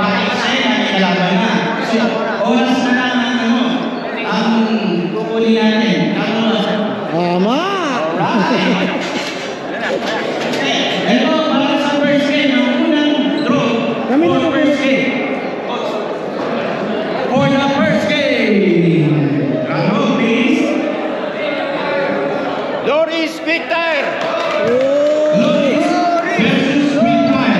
makikisaya na kalaban na. So, oras na lang ang kukunin natin. Tama! Alright! Ito, para sa first game, ang unang draw for first game. For the first game, draw please. Loris Victor! Loris versus Victor.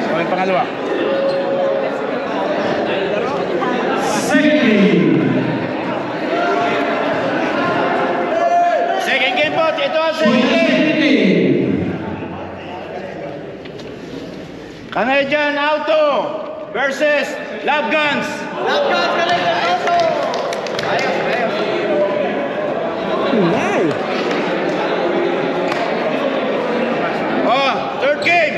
Ano yung pangalawa? Second game. Second game po, ito ang For the second game. second game. Canadian Auto versus Love Guns. Love Guns, Canadian Auto! Ay! Oh, third game.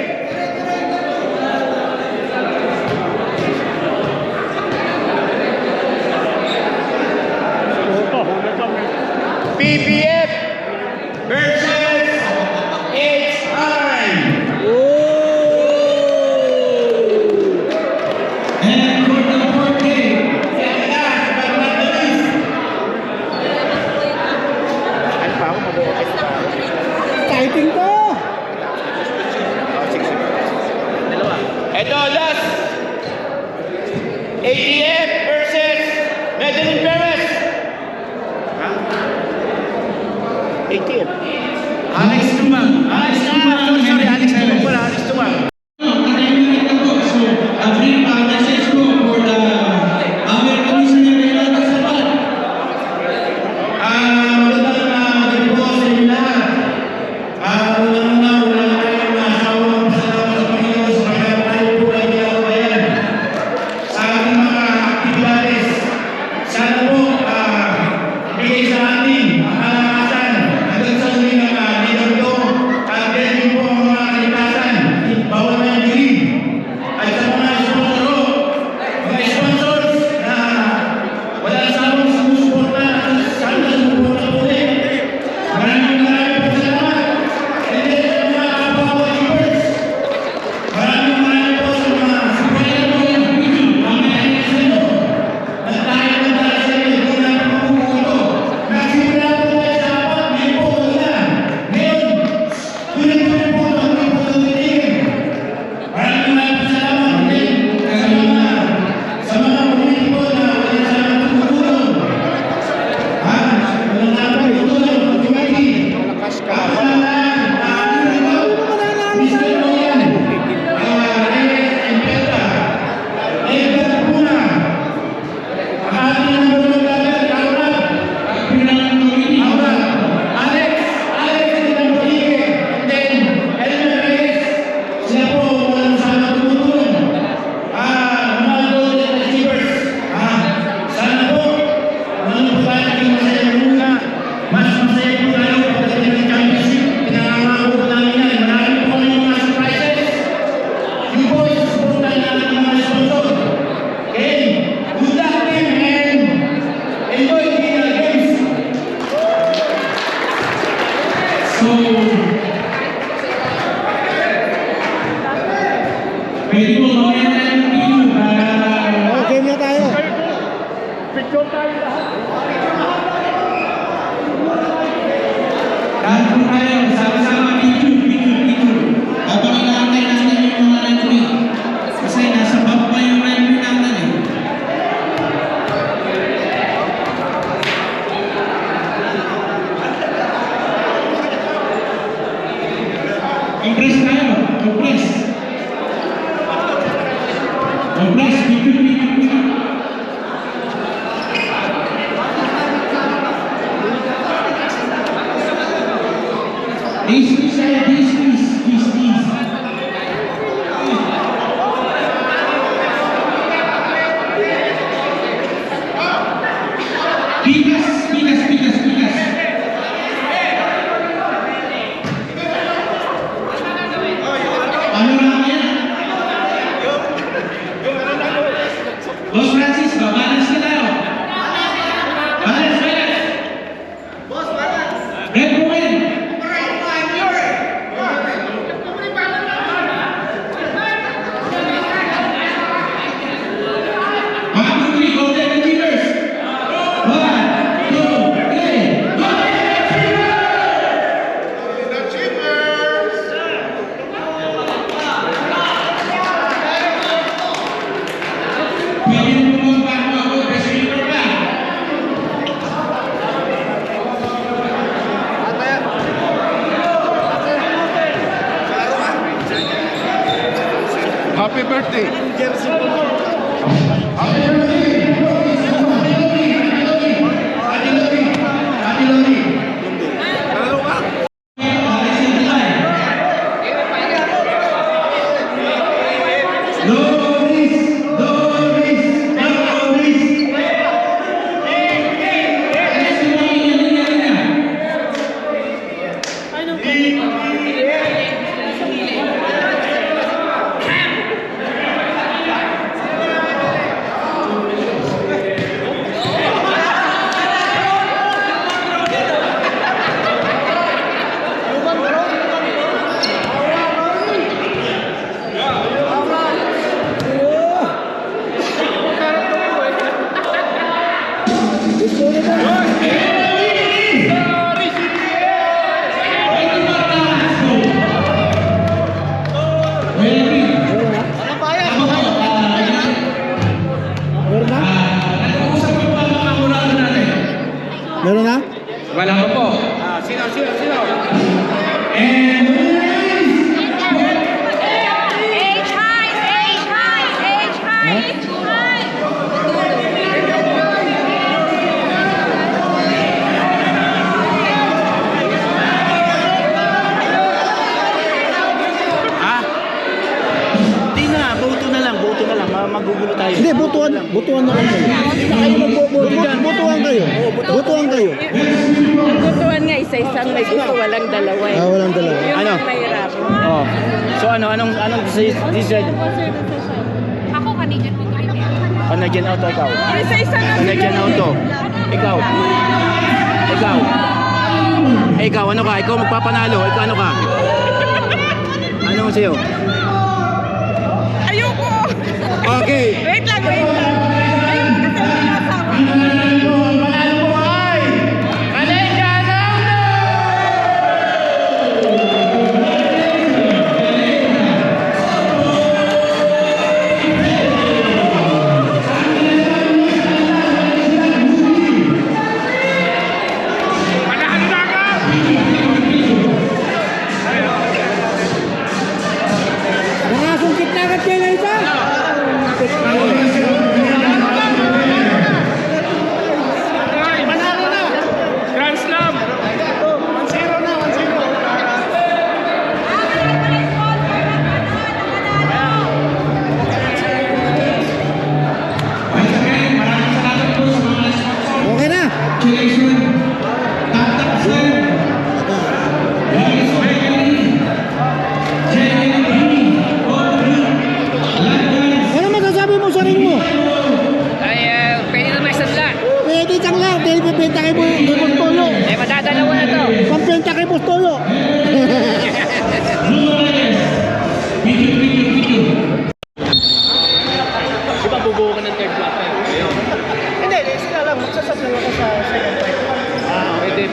PBF versus HI. And for the fourth game. Last but not the least. Ano pa ako? Mabuhay pa ako. Exciting to! Ito, last. ATF versus Medellin Perez. ATF. Alex Tumang. Alex Tumang. Sorry, Alex Tumang pala. Alex Tumang. So, a brief message ko for the American Missionary Natal Sabat. Magandang gabi po sa inyo lahat. Unang-una, wala tayong masawang pasalamat sa Panginoon sa kanyang tayo po ay ginagabayan sa ating mga aktibidades. Sana po, bigay sa atin ang kalakasan hanggang sa huli ng leader ko at din po ang mga kalikasan. Bawal na yung dilim. At sa mga sponsors na wala sa among sumusuporta at sana sumusuporta po ulit. Maraming po salamat. And then sa mga kapwa viewers, maraming po sa mga supporter po yung video, mga sa inyo. At tayo ng dahil sa inyo, hindi na pagpupulo. Nagsimula po tayo sa apat, ngayon po wala. Ngayon, tuloy-tuloy po ang hindi po tumitigil. Maraming salamat din sa mga politiko na wala sa tutulong. Wala na po tutulong, tumigil. Mr. Noyan, Reyes and Beta, Edgar Puna, ang ating nagulong-lagan, Kaurab, Pinang Committee, Alex Dinampolique, and then Elmer Reyes, sila po walang sana tumutulong. Mga golden achievers, sana po, ano po tayo naging masaya muna. Mas masaya po tayo pagdating ng championship. Pinangangako po namin yan. Marami po kami mga surprises. Yung po, isusuportahan natin yung mga sponsor. Okay? Good luck team and enjoy the games. So, pwede po mamaya tayo ng video para Okay na tayo. Picture tayo lahat. lahat po tayo, sama-sama video. Habang inaantay natin yung mga referee. Kasi nasa bab pa yung referee natin eh. Compress tayo, compress. Compress, video. Boss Francis, balance na tayo. Balance. Boss, balance. birthday. Meron na? Meron na? Wala pa po. Sino? Age high, age high, age high, age high. Ha? Hindi na, boto na lang. Magugulo tayo. Hindi, butuan na lang kayo. Butuan kayo. Butuan kayo. Butuan nga, isa-isang may gusto, walang dalawa eh. Walang dalawa. Yun Ano? ang mahirap. Oh. So anong decision? Ako kanina ko kayo. Canadian Auto, ikaw. Isa-isang nga Canadian Auto. Ikaw. Ikaw, ano ka? Ikaw magpapanalo. Ikaw ano ka? Ano mo sa'yo? Ayoko! Okay. Wait lang. Ayoko kasi may asawa. Nakasungkit na agad kayo na isa. Grand Slam! 1-0 na, 1-0. Okay na. Ano masasabi mo sa ring mo? Pwede na may sadla. Pwede kang lang. Dahil pipenta kay Boss Toyo. Madadalawa na to. Pampenta kay Boss Toyo. Di ba bubuo ka ng third block? Hindi, sila lang. Magsasab lang ako sa second fight. Pwede.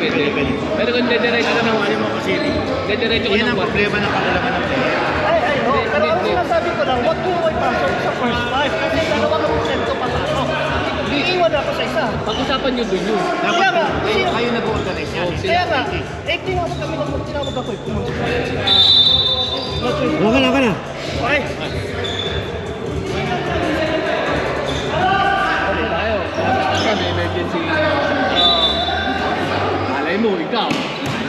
Pero kung dediretso ka ng ano mo kasi, dediretso ka ng problema ng pangalaman ng player. Ay, oo. Pero ang sinasabi ko lang, wag mo ipasok sa first fight. Kasi dalawa ka mong sento papasok. Iiwan ako sa isa. Pag-usapan nyo dun yun. Kaya nga, Kayo nag-organize yan. kaya nga, tinawag kami ng tinawag ako. Pumunta sa Okay na. Okay. Tayo. May emergency. Malay mo, ikaw.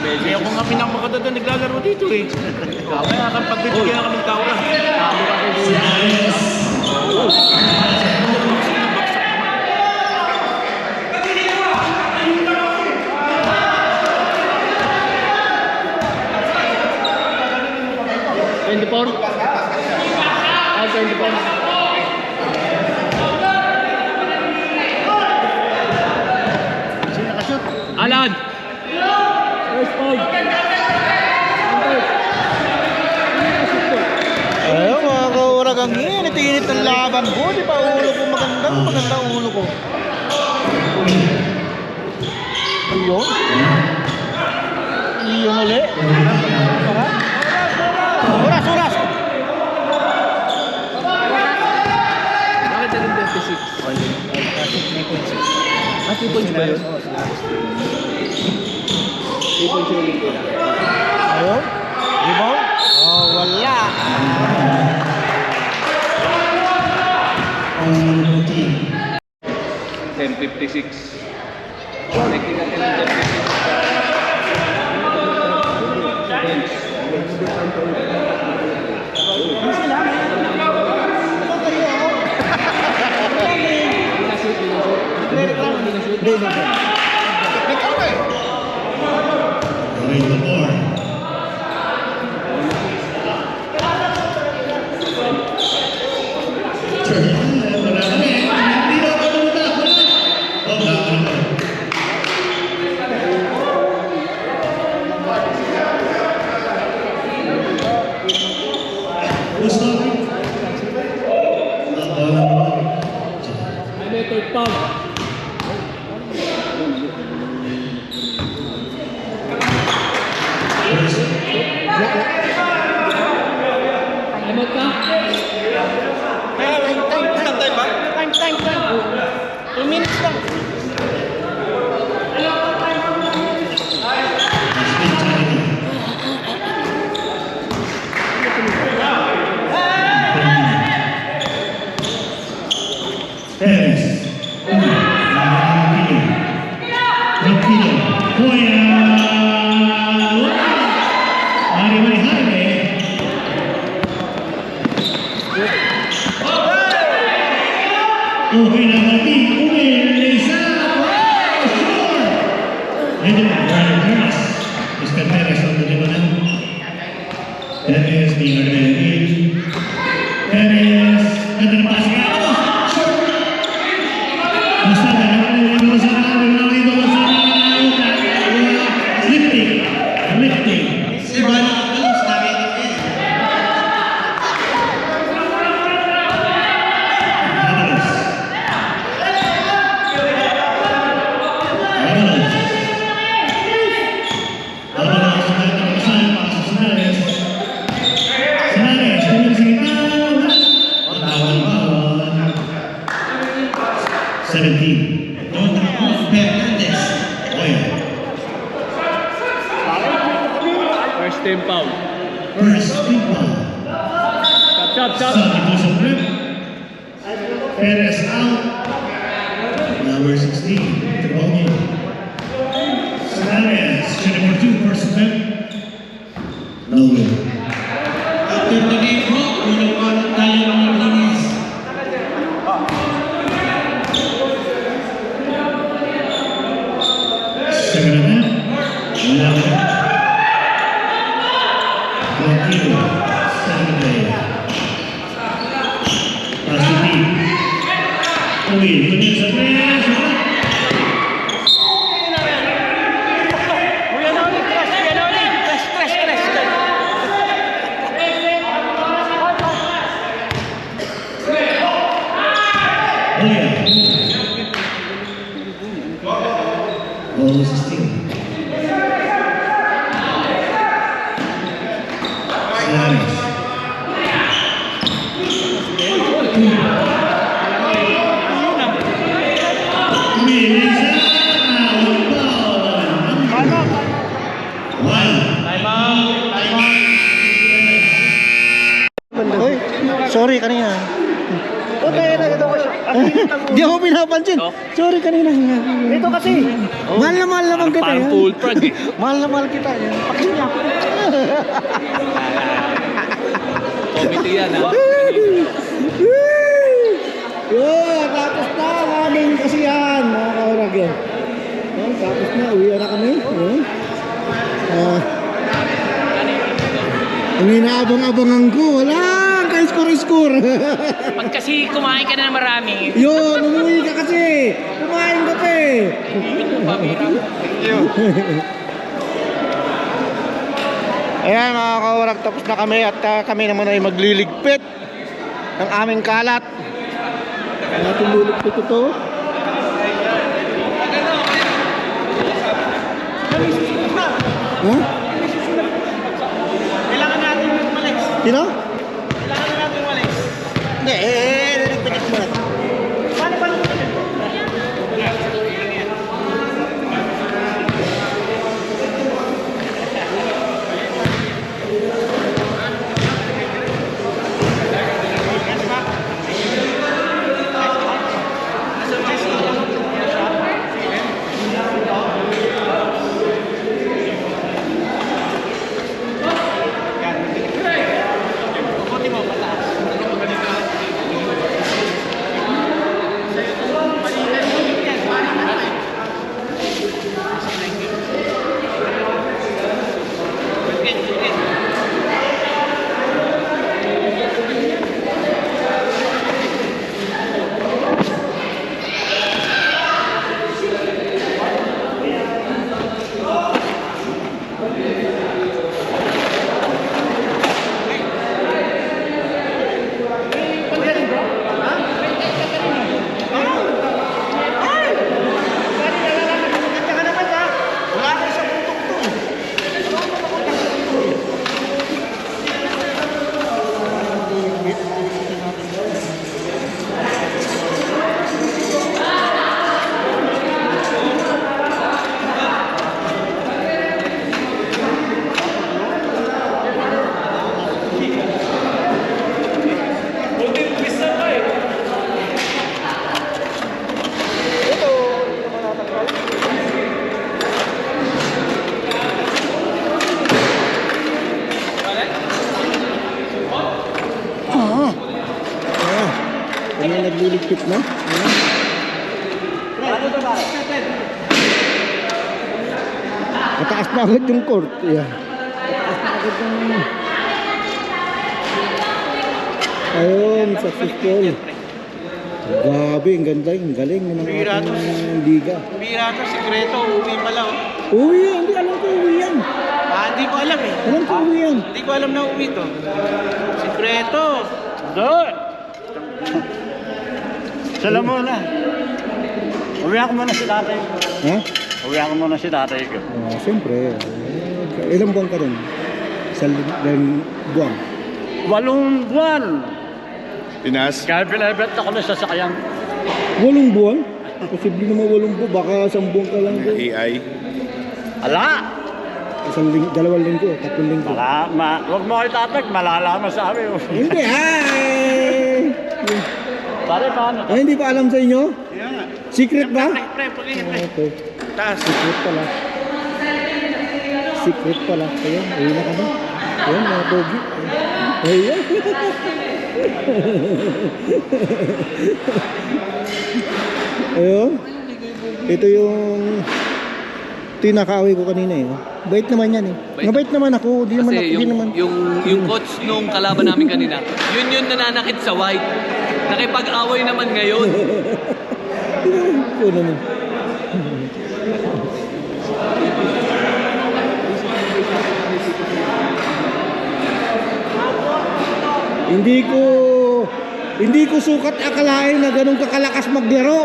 Kaya ako nga pinakamakata doon naglalaro dito eh. Kaya kang pagbibigyan ka ng kaura. Tamo ka kay Buya. Alan! Ayun mga kaurag ang init ng laban ko. Di ba ulo ko magandang ulo ko. Ayun. Iyon ulit. Oras. Bakit naging 26? 3.6. 3 points ba yun? 3 points yung ulit ko. Ayun. Rebound. Oh, wala. 10:56. Connecting natin ng 10:56. Away the board. Wala kami. Hindi na ako lumita. Wala. Gusto? Time. 2 minutes lang. Perez. Tranquilo. Juega. Mari Jaime. Buena Martín. Umeliza. Sure. Perez. Mr. Perez on the diagonal. Perez being argumented. Perez. Ito na pasa. First team foul. First foul. Chop. Substitution grip. Perez out. Number 16. The ball game. Sanares, number 2, first grip. No win. After the game, pinagpalit tayo ng linis. Second half. Wala ka. Tranquilo. Saturday. Pasiti. Uy, kunin sa press. Kuya Noli, stress. Oh yeah. Ball is still. Sanares. Umiliza. Uy, sorry kanina. Okay, ito kasi. Ang init ang Di ako pinapansin. Sorry kanina. Ito kasi. Mahal naman kita. Parang yan. full frag eh. Mahal na mahal kita. Yan. Pakinya. Committee yan ha. Tapos na ang aming kasiyahan, mga kaurag yan. Tapos na, uwi na kami. Ang inaabang-abangan ko, wala kay score. Pag kasi kumain ka na ng marami, Yun, umuwi ka kasi. Kumain ka pa eh. Ayan mga kaurag, tapos na kami at kami naman ay magliligpit ng aming kalat. Natin liligpit ito. Huh? Kailangan natin umalis. Sino? Kailangan natin umalis. Hindi, liligpit ko muna. Paano Higpit na. Ayan. Mataas na agad yung court. Ayan. Mataas na agad yung... Ayun, successful. Grabe, ang ganda, ang galing ng ating liga. Bira to, sikreto, uwi pala oh. Uwi yan, hindi alam ko uwi yan. Hindi ko alam eh. Alam ko uwi yan. Hindi ko alam na uwi to. Sikreto. Doon. Sala muna. Uwi ako muna si tatay ko. Ha? Uwi ako muna si tatay ko. Siyempre. Ilang buwan ka rin? Isang buwan. 8 buwan. Pinas. Kaya pinabet ako na sasakyan. 8 buwan? Posible naman 8 buwan. Baka 1 buwan ka lang doon. AI. Ala! 2 linggo, 3 linggo. Huwag mo kayo tatag, malalaman sa amin. Hindi, ay! Pare, paano? Ay, hindi pa alam sa inyo? Secret ba? Pre, Okay. taas. Secret pala. Secret pala. Ayun, ayun na kami. Ayun, mga pogi. Ayun. Ayun. Ito yung tinakaway ko kanina eh. Bait naman yan eh. Mabait naman ako. Di naman ako. Kasi Di naman. yung coach nung kalaban namin kanina, yun nananakit sa white. Nakipag-away naman ngayon. Ito naman. Hindi ko sukat akalain na ganun kakalakas maglaro.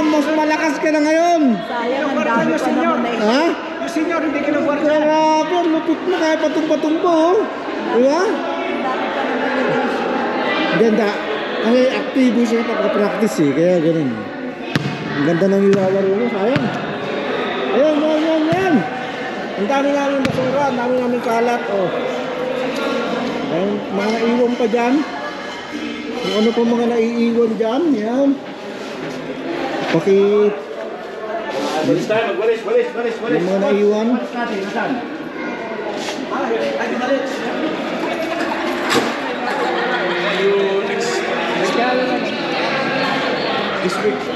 Mas malakas ka na ngayon. Sayang, ang dami pa naman na Ha? Yung senior, hindi kinagwar ka. Grabe, ang lupit mo kahit patumpa-tumpa oh. Diba? Ganda. Kasi aktibo siya pagka-practice eh, kaya ganun. Ang ganda ng nilalaro mo, sayang. Ayan. Ang dami namin basura, ang dami namin kalat, oh. Ayun, mga naiwan pa dyan. Kung ano pa mga naiiwan dyan, yan. Walis tayo, magwalis. Yung mga naiwan. Natin, nasaan? This week.